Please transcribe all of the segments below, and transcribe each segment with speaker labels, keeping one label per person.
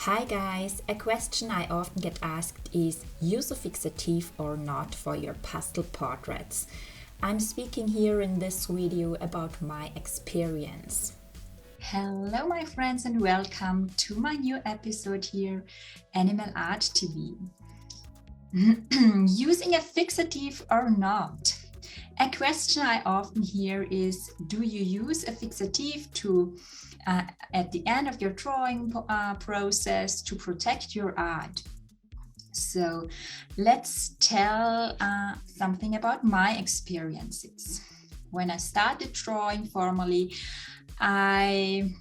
Speaker 1: Hi guys, a question I often get asked is use a fixative or not for your pastel portraits. I'm speaking here in this video about my experience.
Speaker 2: Hello my friends and welcome to my new episode here, Animal Art TV. Using a fixative or not? A question I often hear is, do you use a fixative to at the end of your drawing process to protect your art? So let's tell something about my experiences. When I started drawing formally, I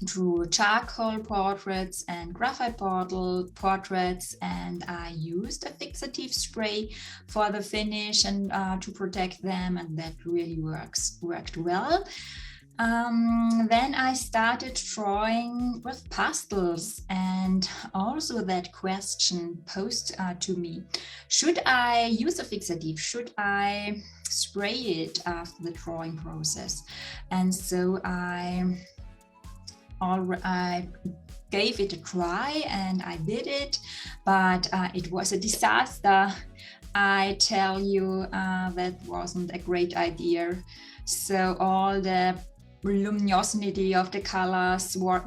Speaker 2: drew charcoal portraits and graphite bottle portraits, and I used a fixative spray for the finish and to protect them, and that really worked well. Then I started drawing with pastels, and also that question posed to me, should I use a fixative? Should I spray it after the drawing process? And so I gave it a try and I did it, but it was a disaster. I tell you, that wasn't a great idea. So all the luminosity of the colors were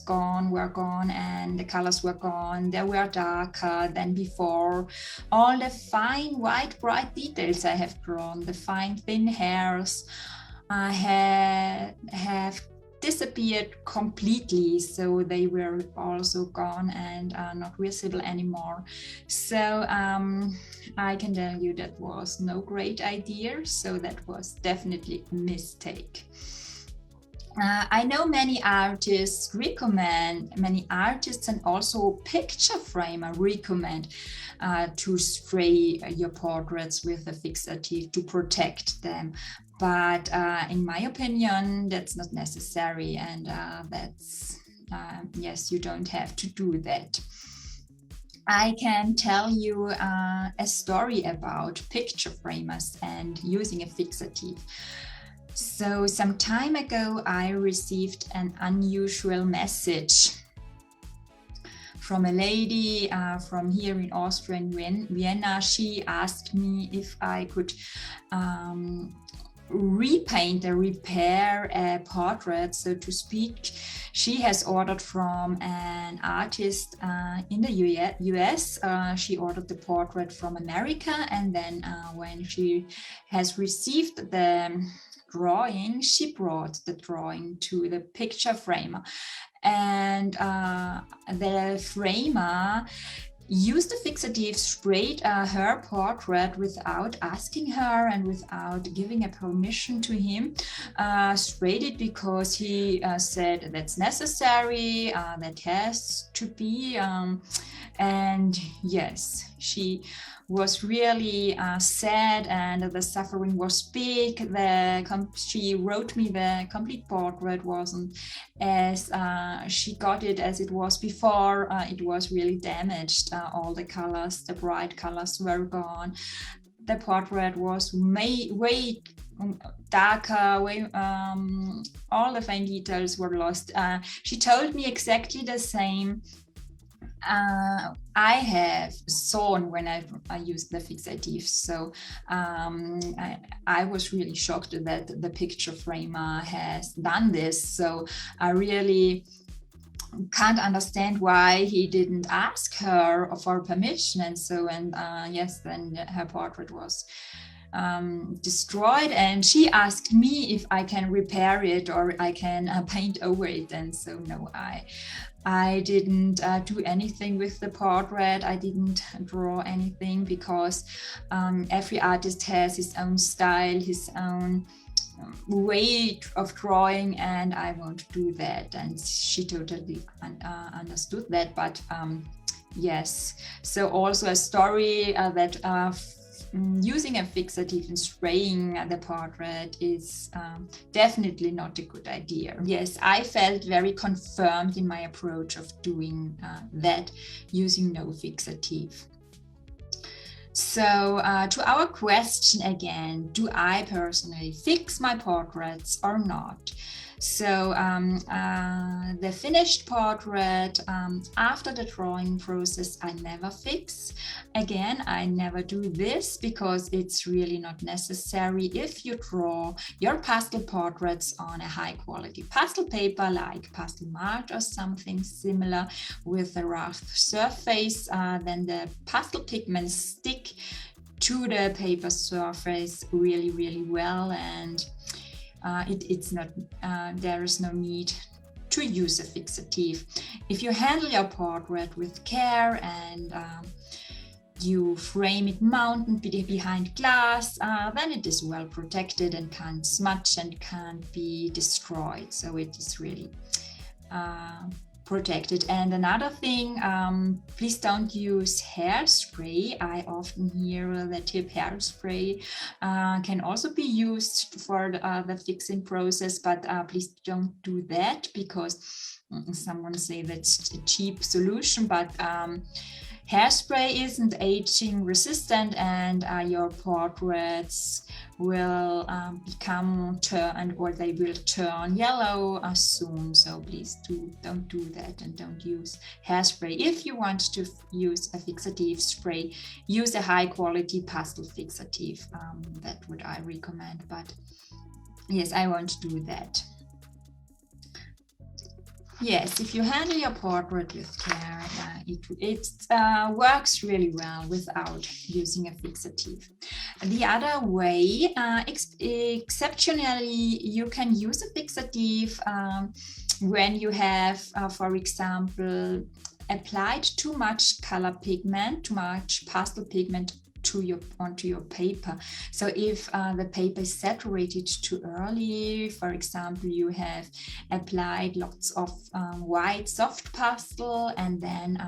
Speaker 2: gone, and the colors were gone. They were darker than before. All the fine white bright details I have drawn, the fine thin hairs, have disappeared completely, so they were also gone and are not visible anymore. So I can tell you that was no great idea, so that was definitely a mistake. I know many artists and also picture framer recommend to spray your portraits with a fixative to protect them. But in my opinion, that's not necessary, and yes, you don't have to do that. I can tell you a story about picture framers and using a fixative. So some time ago, I received an unusual message from a lady from here in Austria, in Vienna. She asked me if I could repair a portrait, so to speak. She has ordered from an artist in the US. She ordered the portrait from America, and then when she has received the drawing, she brought the drawing to the picture framer, and the framer used the fixative, sprayed her portrait without asking her and without giving a permission to him. Sprayed it because he said that's necessary, that has to be. And yes, she was really sad, and the suffering was big. She wrote me the complete portrait wasn't as she got it as it was before. It was really damaged. All the colors, the bright colors were gone. The portrait was way darker, all the fine details were lost. She told me exactly the same I have sewn when I used the fixative. So I was really shocked that the picture framer has done this. So I really can't understand why he didn't ask her for permission. And so, yes, then her portrait was destroyed, and she asked me if I can repair it or I can paint over it. And so no, I didn't do anything with the portrait. I didn't draw anything because every artist has his own style, his own way of drawing, and I won't do that. And she totally understood that. But yes, so also a story that using a fixative and spraying the portrait is definitely not a good idea. Yes, I felt very confirmed in my approach of doing that using no fixative. So to our question again, do I personally fix my portraits or not? So the finished portrait, after the drawing process, I never fix. Again, I never do this because it's really not necessary if you draw your pastel portraits on a high quality pastel paper like pastel mart or something similar with a rough surface. Then the pastel pigments stick to the paper surface really well, and it's not there is no need to use a fixative. If you handle your portrait with care and you frame it mounted behind glass, then it is well protected and can't smudge and can't be destroyed. So it is really protected. And another thing, please don't use hairspray. I often hear the tip hairspray can also be used for the fixing process, but please don't do that because someone say that's a cheap solution, but hairspray isn't aging resistant, and your portraits will become turned, or they will turn yellow soon. So please don't do that and don't use hairspray. If you want to use a fixative spray, use a high quality pastel fixative. That would I recommend, but yes, I won't do that. Yes, if you handle your portrait with care, it works really well without using a fixative. The other way, exceptionally, you can use a fixative when you have, for example, applied too much color pigment, too much pastel pigment onto your paper. So if the paper is saturated too early, for example, you have applied lots of white soft pastel, and then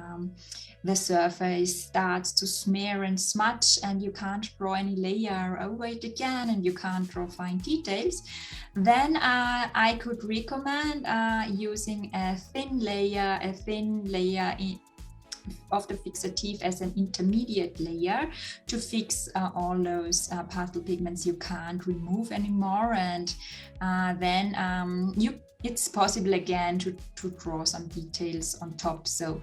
Speaker 2: the surface starts to smear and smudge, and you can't draw any layer over it again, and you can't draw fine details, then I could recommend using a thin layer of the fixative as an intermediate layer to fix all those pastel pigments you can't remove anymore, and then it's possible again to draw some details on top. So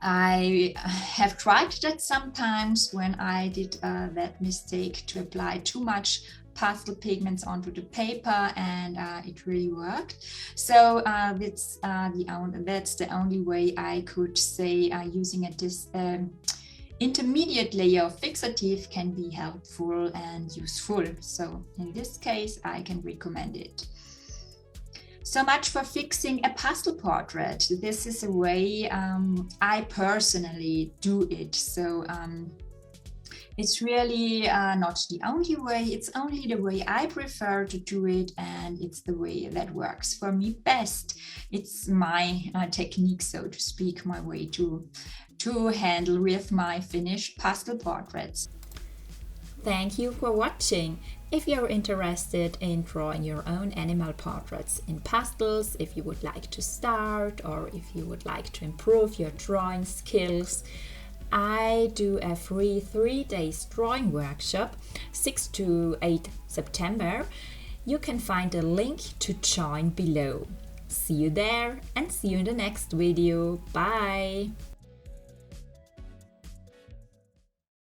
Speaker 2: I have tried that sometimes when I did that mistake to apply too much pastel pigments onto the paper, and it really worked. So that's the only way I could say using this intermediate layer of fixative can be helpful and useful. So in this case, I can recommend it. So much for fixing a pastel portrait. This is a way I personally do it. So it's really not the only way, it's only the way I prefer to do it, and it's the way that works for me best. It's my technique, so to speak, my way to handle with my finished pastel portraits.
Speaker 1: Thank you for watching. If you're interested in drawing your own animal portraits in pastels, if you would like to start, or if you would like to improve your drawing skills, I do a free 3 days drawing workshop, 6 to 8 September. You can find a link to join below. See you there, and see you in the next video. Bye!